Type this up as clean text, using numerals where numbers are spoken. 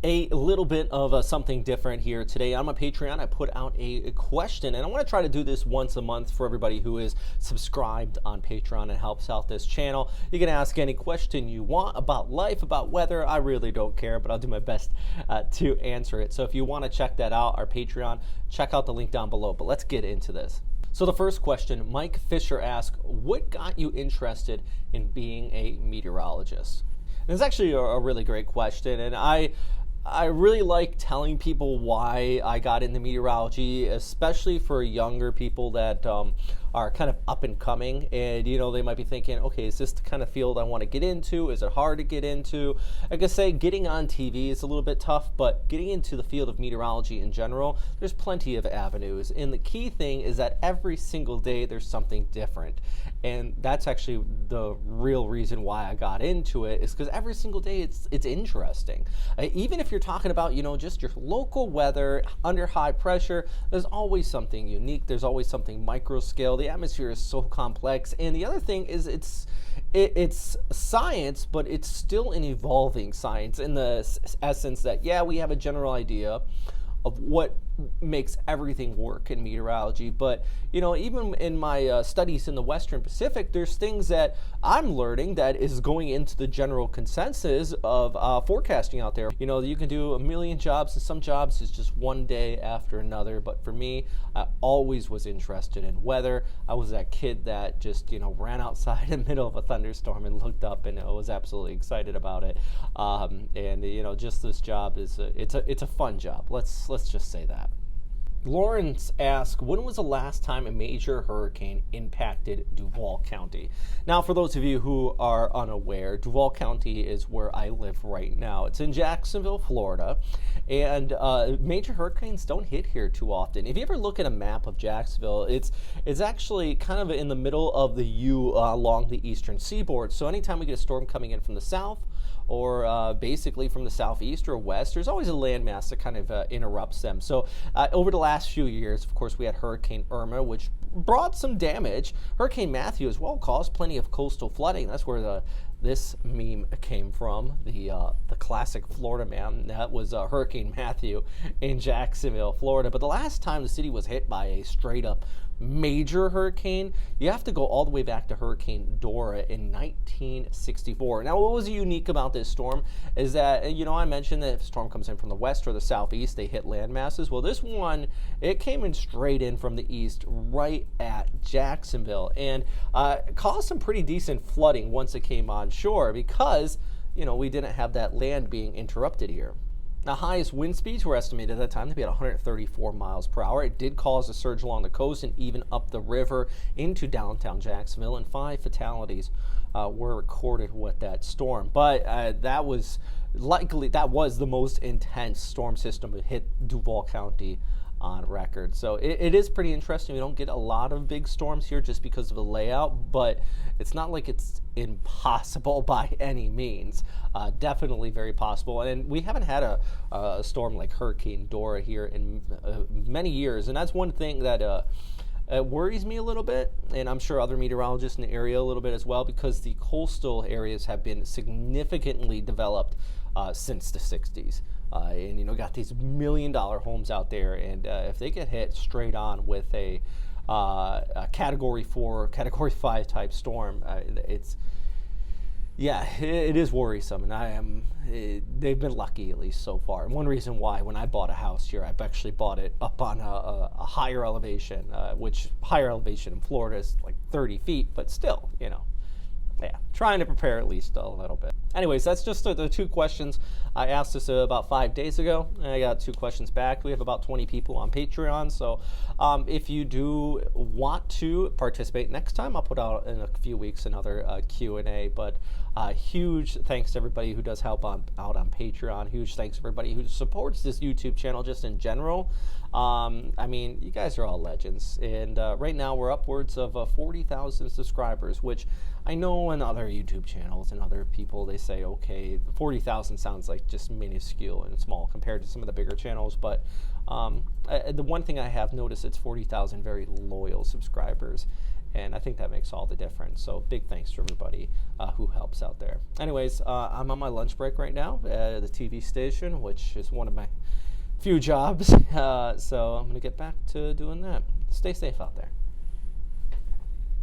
A little bit of something different here today. On my Patreon, I put out a question, and I want to try to do this once a month for everybody who is subscribed on Patreon and helps out this channel. You can ask any question you want about life, about weather. I really don't care, but I'll do my best to answer it. So if you want to check that out, our Patreon, check out the link down below. But let's get into this. So the first question, Mike Fisher asked, what got you interested in being a meteorologist? And it's actually a really great question, and I really like telling people why I got into meteorology, especially for younger people that are kind of up and coming, and they might be thinking, okay, is this the kind of field I want to get into? Is it hard to get into? I could say getting on TV is a little bit tough, but getting into the field of meteorology in general, there's plenty of avenues, and the key thing is that every single day there's something different, and that's actually the real reason why I got into it, is because every single day it's interesting. Even if you're talking about just your local weather under high pressure, there's always something unique. There's always something micro scale. The atmosphere is so complex, and the other thing is it's science, but it's still an evolving science in the essence that we have a general idea of what makes everything work in meteorology, but even in my studies in the Western Pacific, there's things that I'm learning that is going into the general consensus of forecasting out there. You can do a million jobs, and some jobs is just one day after another, but for me, I always was interested in weather. I was that kid that just ran outside in the middle of a thunderstorm and looked up, and I was absolutely excited about it. And just this job is it's a fun job. Let's just say that. Lawrence asked, when was the last time a major hurricane impacted Duval County? Now, for those of you who are unaware, Duval County is where I live right now. It's in Jacksonville, Florida, and major hurricanes don't hit here too often. If you ever look at a map of Jacksonville, it's actually kind of in the middle of the U along the eastern seaboard. So anytime we get a storm coming in from the south, or basically from the southeast or west, there's always a landmass that kind of interrupts them. So over the last few years, of course, we had Hurricane Irma, which brought some damage. Hurricane Matthew as well caused plenty of coastal flooding. That's where this meme came from, the classic Florida man. That was Hurricane Matthew in Jacksonville, Florida. But the last time the city was hit by a straight up major hurricane, you have to go all the way back to Hurricane Dora in 1964. Now, what was unique about this storm is that, I mentioned that if a storm comes in from the west or the southeast, they hit land masses. Well, this one, it came in straight in from the east right at Jacksonville, and caused some pretty decent flooding once it came on shore because, we didn't have that land being interrupted here. The highest wind speeds were estimated at that time to be at 134 miles per hour. It did cause a surge along the coast and even up the river into downtown Jacksonville, and 5 fatalities were recorded with that storm. But that was the most intense storm system to hit Duval County on record. So it is pretty interesting. We don't get a lot of big storms here just because of the layout, but it's not like it's impossible by any means. Definitely very possible. And we haven't had a storm like Hurricane Dora here in many years, and that's one thing that it worries me a little bit, and I'm sure other meteorologists in the area a little bit as well, because the coastal areas have been significantly developed since the 60s. And got these $1 million homes out there, and if they get hit straight on with a Category 4, Category 5 type storm, it is worrisome, and they've been lucky at least so far. And one reason why, when I bought a house here, I've actually bought it up on a higher elevation, which higher elevation in Florida is like 30 feet, but still, trying to prepare at least a little bit. Anyways, that's just the 2 questions. I asked this about 5 days ago, and I got 2 questions back. We have about 20 people on Patreon, so if you do want to participate next time, I'll put out in a few weeks another Q&A. But huge thanks to everybody who does help out on Patreon. Huge thanks to everybody who supports this YouTube channel just in general. You guys are all legends, and right now we're upwards of 40,000 subscribers, which I know in other YouTube channels and other people, they say, okay, 40,000 sounds like just minuscule and small compared to some of the bigger channels, but the one thing I have noticed, it's 40,000 very loyal subscribers, And I think that makes all the difference. So big thanks to everybody who helps out there. Anyways, I'm on my lunch break right now at the TV station, which is one of my few jobs. So I'm going to get back to doing that. Stay safe out there.